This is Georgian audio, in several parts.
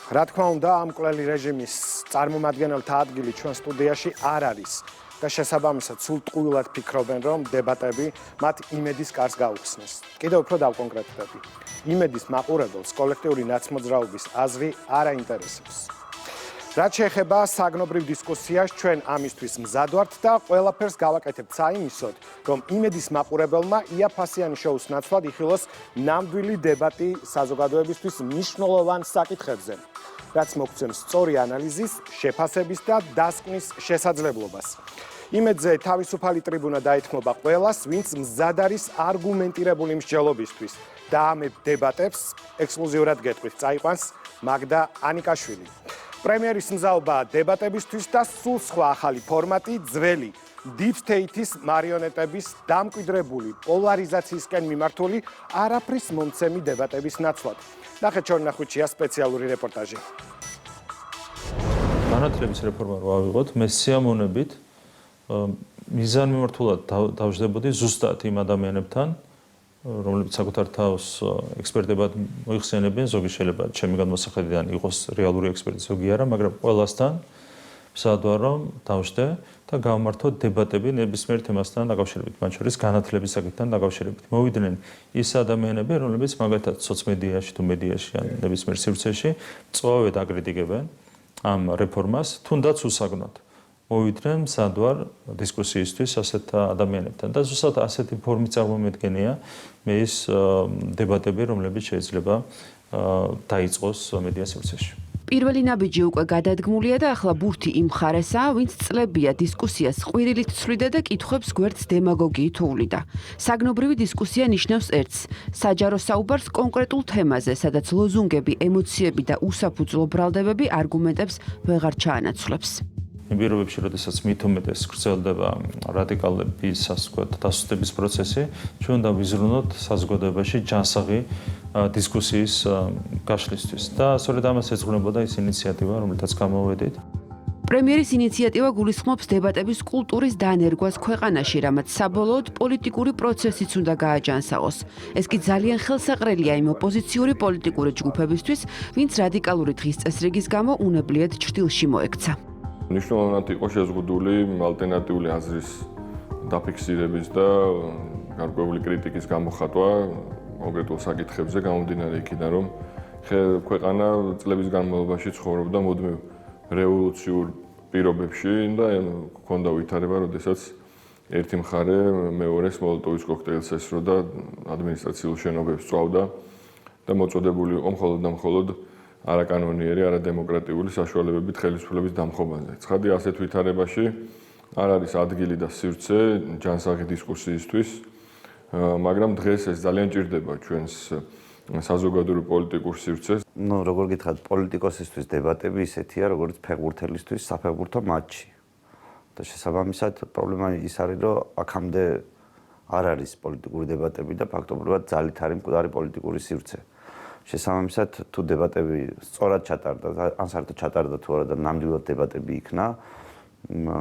რა თქმა უნდა, ამ კვლელი რეჟიმის წარმომადგენელთა ადგილი ჩვენ სტუდიაში არ არის და შესაბამისად სულ ტყუილად ფიქრობენ, რომ დებატები მათ იმედის კარს გაუხსნეს. კიდევ უფრო დავკონკრეტდები. იმედის მაყურებელს კოლექტიური ნაცმოძრაობის აზრი არ აინტერესებს. რაც შეეხება საგნობრივ დისკუსიას, ჩვენ ამისთვის მზად ვართ და ყველაფერს გავაკეთებთ საიმისოდ, რომ იმედის მაყურებელმა იაფასიანი შოუს ნაცვლად იხილოს ნამდვილი დებატი საზოგადოებისთვის მნიშვნელოვან საკითხებზე, რაც მოგცემს სწორი ანალიზის, შეფასების და დასკვნის შესაძლებლობას. იმედზე თავისუფალი ტრიბუნა დაეთმობა ყველას, ვინც მზად არის არგუმენტირებული მსჯელობისთვის და ამ დებატებს ექსკლუზიურად გეტყვით წაიყვანს მაგდა ანიკაშვილი. პრემიერის მზაობა დებატებისთვის და სულ სხვა ახალი ფორმატი, ძველი deep state-ის მარიონეტების დამკვიდრებული პოლარიზაციისკენ მიმართული არაფრის მომცემი დებატების ნაცვლად. ნახეთ ჩორნახვიჩია სპეციალური რეპორტაჟი. განათლების რეფორმა რო ავიღოთ, მე სიამოვნებით მიზანმიმართულად დავждებოდი ზუსტად იმ ადამიანებთან, რომლებიც საკუთარ თავს ექსპერტებად მოიხსენებენ, ზოგი შეიძლება ჩემი გადმოსახედიდან იყოს რეალური ექსპერტი, ზოგი არა, მაგრამ ყველასთან მზად ვარ რომ დავждე და გავმართოთ დებატები ნებისმიერ თემასთან დაკავშირებით, მათ შორის განათლების საკითხთან დაკავშირებით. მოვიდნენ ის ადამიანები, რომლებიც მაგალითად სოციმედიაში თუ მედიაში ან ნებისმიერ სივრცეში წვავად აკრიტიკებენ ამ რეფორმას, თუნდაც უსაგნოდ. მოვიდნენ მზად ვარ დისკუსიისთვის ასეთ ადამიანებთან და ზუსტად ასეთი ფორმით წარმომედგენია მე ის დებატები, რომლებიც შეიძლება დაიწყოს მედია სივრცეში. პირველი ნაბიჯი უკვე გადადგმულია და ახლა ბურთი იმ მხარესაა, ვინც წლებია დისკუსიას ყვირილით ცვლიდა და კითხვებს გვერდს დემაგოგიით უვლიდა. საგნობრივი დისკუსია ნიშნავს ერთს, საჯარო საუბარს კონკრეტულ თემაზე, სადაც ლოზუნგები, ემოციები და უსაფუძვლო ბრალდებები არგუმენტებს ვეღარ ჩაანაცვლებს. იმ პირობებში, როდესაც მით უმეტეს გრძელდება რადიკალების დასუსტების პროცესი, ჩვენ უნდა ვიზრუნოთ საზოგადოებაში ჯანსაღი დისკუსიის გაშლისთვის და სწორედ ამას ეძღვნებოდა ის ინიციატივა, რომელთაც გამოვედით. პრემიერის ინიციატივა გულისხმობს დებატების კულტურის დანერგვას ქვეყანაში, რამაც საბოლოოდ პოლიტიკური პროცესიც უნდა გააჯანსაღოს. ეს კი ძალიან ხელსაყრელია იმ ოპოზიციური პოლიტიკური ჯგუფებისთვის, ვინც რადიკალური დღის წესრიგის გამო უნებლიეთ ჭრილში მოექცა. მნიშვნელოვნად იყო შეზღუდული ალტერნატიული აზრის დაფიქსირების და გარკვეული კრიტიკის გამოხატვა კონკრეტულ საკითხებზე გამომდინარე იქიდან, რომ ქვეყანა წლების განმავლობაში ცხოვრობდა მუდმივ რევოლუციურ პირობებში და ჰქონდა ვითარება, როდესაც ერთი მხარე მეორეს მოლოტოვის კოქტეილს ესრო და ადმინისტრაციულ შენობებს წვავდა და მოწოდებული იყო მხოლოდ და მხოლოდ არაკანონიერი, არადემოკრატიული საშუალებებით ხელისუფლების დამხობაზე. ცხადია, ასეთ ვითარებაში არ არის ადგილი და სივრცე ჯანსაღი დისკუსიისთვის, მაგრამ დღეს ეს ძალიან ჭირდება ჩვენს საზოგადოებრივ პოლიტიკურ სივრცეს. როგორ გითხრათ, პოლიტიკოსისთვის დებატები ისეთია, როგორც ფეხბურთელისთვის საფეხბურთო მატჩი. და შესაბამისად, პრობლემა ის არის, რომ აქამდე არ არის პოლიტიკური დებატები და ფაქტობრივად ძალით არის მკვდარი პოლიტიკური სივრცე. შესაბამისად, თუ დებატები სწორად ჩატარდა, ან საერთოდ ჩატარდა თუ არა და ნამდვილად დებატები იქნა,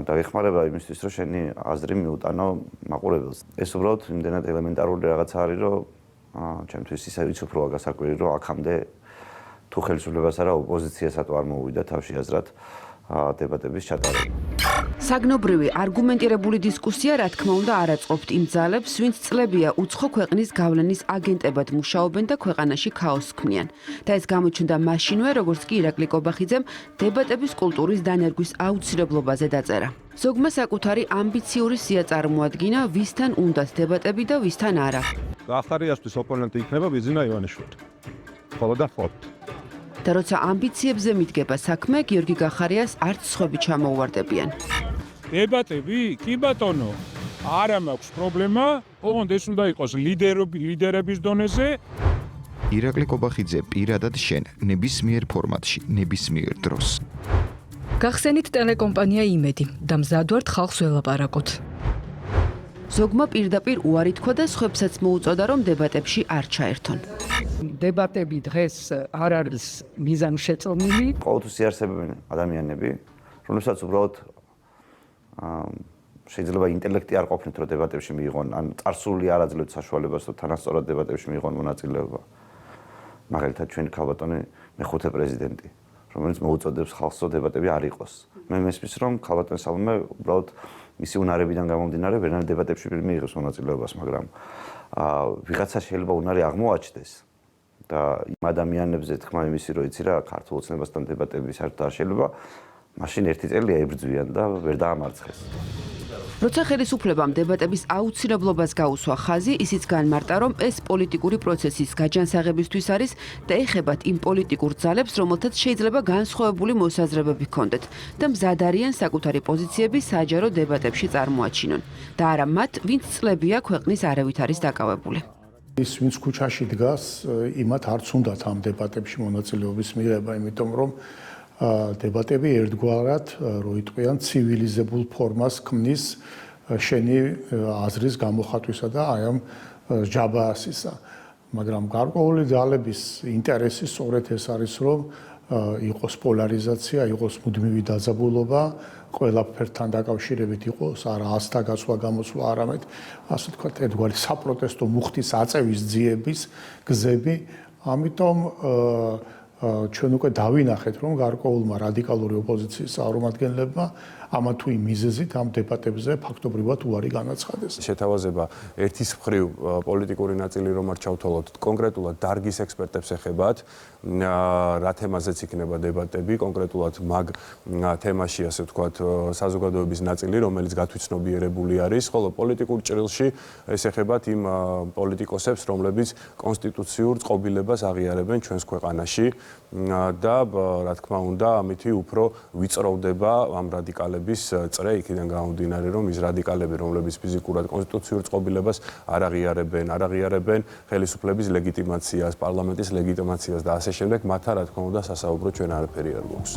დაიხმარება იმისთვის, რომ შენი აზრი მიუტანო მაყურებელს. ეს უბრალოდ იმდენად ელემენტარული რაღაცა არის, რომ ჩემთვის ისევ უფრო გასაკვირი, რომ აქამდე თუ ხელისუფლებას არა ოპოზიციასაც არ მოუვიდა თავში აზრად დებატების ჩატარება. საგნობრივი არგუმენტირებული დისკუსია, რა თქმა უნდა, არ აწყობთ იმ ძალებს, ვინც წლებია უცხო ქვეყნის გავლენის აგენტებად მუშაობენ და ქვეყანაში ქაოსს ქმნიან. და ეს გამოჩნდა მაშინვე, როგორც კი ირაკლი კობახიძემ დებატების კულტურის დანერგვის აუცილებლობაზე დაწერა. ზოგმა საკუთარი ამბიციური სია წარმოადგინა, ვისთან უნდათ დებატები და ვისთან არა. გახარიასთვის ოპონენტი იქნება ბიზინა ივანიშვილი. ხოლო და ხოლმე და როცა ამბიციებზე მიდგება საქმე, გიორგი გახარიას არც სხვები ჩამოუვარდებიან. დებატები? კი ბატონო, არა მაქვს პრობლემა, ოღონდ ეს უნდა იყოს ლიდერების დონეზე. ირაკლი კობახიძე პირადად შენ ნებისმიერ ფორმატში, ნებისმიერ დროს. გახსენით ტელეკომპანია იმედი და მზად ვართ ხალხს ველაპარაკოთ. ზოგმა პირდაპირ უარი თქვა და სხვებსაც მოუწოდა, რომ დებატებში არ ჩაერთონ. დებატები დღეს არ არის მიზანშეწონილი. ყოველთვის იარსებენ ადამიანები, რომლებსაც უბრალოდ შეიძლება ინტელექტი არ ყოფნით, რომ დებატებში მიიღონ, ან წარსული არ აძლევთ საშუალებას, რომ თანასწორად დებატებში მიიღონ მონაწილეობა. მაგალითად, ჩვენი ქალბატონი მეხუთე პრეზიდენტი, რომელიც მოუწოდებს ხალხს, რომ დებატები არ იყოს. მე მესმის, რომ ქალბატონ სალომე უბრალოდ მისი უნარებიდან გამომდინარე ვერანაირ დებატებში ვერ მიიღებს მონაწილეობას, მაგრამ ვიღაცა შეიძლება უნარი აღმოაჩნდეს და იმ ადამიანებზე თქმა იმისი, რომ იცი რა, ქართულ ოცნებასთან დებატები საერთოდ არ შეიძლება, მაშინ ერთი წელია ებრძვიან და ვერ დაამარცხეს. როცა ხელისუფლებამ დებატების აუცილებლობას გაუსვა ხაზი, ისიც განმარტა, რომ ეს პოლიტიკური პროცესის გაჯანსაღებისთვის არის და ეხებათ იმ პოლიტიკურ ძალებს, რომელთაც შეიძლება განსხვავებული მოსაზრებები ჰქონდეთ და მზად არიან საკუთარი პოზიციები საჯარო დებატებში წარმოაჩინონ და არა მათ, ვინც წლებია ქვეყნის არევით არის დაკავებული. ის ვინც ქუჩაში დგას, იმათ არც უნდათ ამ დებატებში მონაწილეობის მიღება, იმიტომ რომ დებატები ერთგვარად, რო იტყვიან, ცივილიზებულ ფორმას ქმნის შენი აზრის გამოხატვისა და აი ამ ჯაბაასისა. მაგრამ გარკვეული ძალების ინტერესი სწორედ ეს არის, რომ იყოს პოლარიზაცია, იყოს მუდმივი დაძაბულობა, ყველაფერთან დაკავშირებით იყოს არა ასთა გასვლა გამოსვლა, არამედ ასე თქვა ერთგვარი საპროტესტო მუხტის აწევის ძიების გზები. ამიტომ ჩვენ უკვე დავინახეთ, რომ გარკვეულმა რადიკალური ოპოზიციის წარმომადგენლებმა ამა თუ იმ მიზეზით ამ დებატებზე ფაქტობრივად უარი განაცხადეს. შეთავაზება ერთის მხრივ პოლიტიკური ნაწილი რომ არ ჩავთვალოთ, კონკრეტულად დარგის ექსპერტებს ეხებათ, რა თემაზეც იქნება დებატები, კონკრეტულად მაგ თემაში, ასე ვთქვათ, საზოგადოების ნაწილი, რომელიც გათვითცნობიერებული არის, ხოლო პოლიტიკურ ჭრილში ეს ეხებათ იმ პოლიტიკოსებს, რომლებიც კონსტიტუციურ წყობილებას აღიარებენ ჩვენს ქვეყანაში და რა თქმა უნდა, ამითი უფრო ვიწროვდება ამ რადიკალების წრე, იქიდან გამომდინარე, რომ ის რადიკალები, რომლებიც ფიზიკურად კონსტიტუციურ წყობილებას არ აღიარებენ ხელისუფლების ლეგიტიმაციას, პარლამენტის ლეგიტიმაციას და ასე შემდეგ, მათთან რა თქმა უნდა, სასაუბრო ჩვენ არაფერი არ გვაქვს.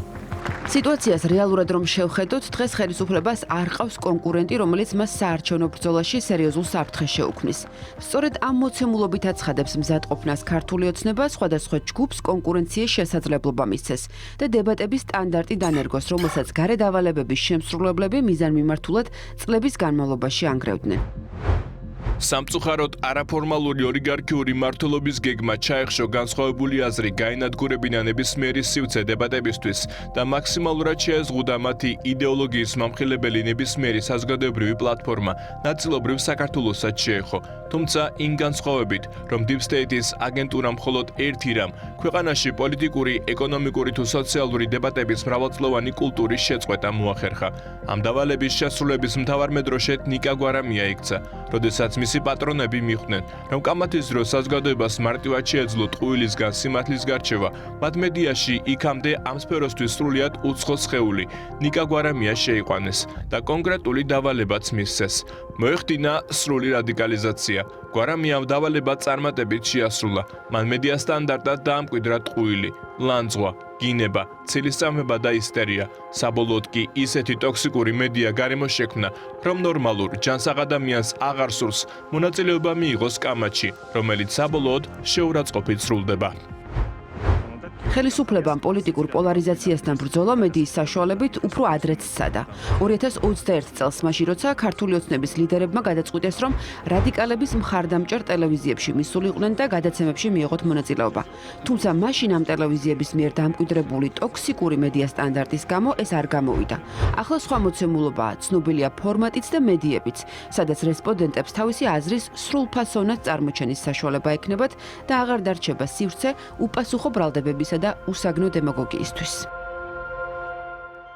სიტუაციას რეალურად რომ შევხედოთ, დღეს ხელისუფლებას არ ყავს კონკურენტი, რომელიც მას საარჩევნო ბრძოლაში სერიოზულ საფრთხეს შეუქმნის. სწორედ ამ მოცემულობით აცხადებს მზადყოფნას ქართული ოცნება, სხვადასხვა ჯგუფს კონკურენციის შესაძლებლობა მისცეს და დებატების სტანდარტი დანერგოს, რომელსაც გარედავალებების შემსრულებლები მიზანმიმართულად წლების განმავლობაში ანგრევდნენ. სამწუხაროდ არაფორმალური ოლიგარქიული მმართველობის გეგმა ჩაეხშო განსხვავებული აზრი გაენადგურებინა ნებისმიერი სივრცე დებატებისთვის და მაქსიმალურად შეეზღუდა მათი იდეოლოგიის მომხილებელი ნებისმიერი საზოგადოებრივი პლატფორმა ნაწილობრივ საქართველოსაც შეეხო. თუმცა იმ განსხვავებით, რომ Deep State-ის აგენტურამ მხოლოდ ერთი რამ, ქვეყანაში პოლიტიკური, ეკონომიკური თუ სოციალური დებატების მრავალწლოვანი კულტურის შეწყვეტა მოახერხა. ამ დავალების შესრულების მთავარ მედროშედ ნიკა გვარამია იქცა, როდესაც მისი პატრონები მიხვდნენ, რომ კამათის დროს საზოგადოებას მარტივად შეეძლო ტყუილისგან სიმართლის გარჩევა, მათ მედიაში იქამდე ამ სფეროსთვის სრულიად უცხო სხეული, ნიკა გვარამია შეიყვანეს და კონკრეტული დავალებაც მისცეს. მოეხდინა სრული რადიკალიზაცია. გვარამიამ დავალება წარმატებით შეასრულა. მან მედია სტანდარტად დაამკვიდრა ტყუილი, ლანძღვა, გინება, ცილისწამება და ისტერია. საბოლოოდ კი ისეთი ტოქსიკური მედია გარემოს შექმნა, რომ ნორმალურ ჯანსაღ ადამიანს აღარ სურს მონაწილეობა მიიღოს კამათში, რომელიც საბოლოოდ შეურაცხყოფით სრულდება. ხელისუფლებამ პოლიტიკურ პოლარიზაციასთან ბრძოლა მედიის საშუალებით უფრო ადრეც სცადა. 2021 წელს მაშინ, როცა ქართული ოცნების ლიდერებმა გადაწყვიტეს, რომ რადიკალების მხარდამჭერ ტელევიზიებში მისულიყვნენ და გადაცემებში მიიღოთ მონაწილეობა. თუმცა მაშინ ამ ტელევიზიების მიერ დამკვიდრებული ტოქსიკური მედია სტანდარტის გამო ეს არ გამოვიდა. ახლა სხვა მოცემულობაა, ცნობილია ფორმატიც და მედიებიც, სადაც რესპონდენტებს თავისი აზრის სრულფასოვნად წარმოჩენის საშუალება ექნებათ და აღარ დარჩება სივრცე უპასუხო ბრალდებებისა და უსაგნო დემაგოგიისთვის.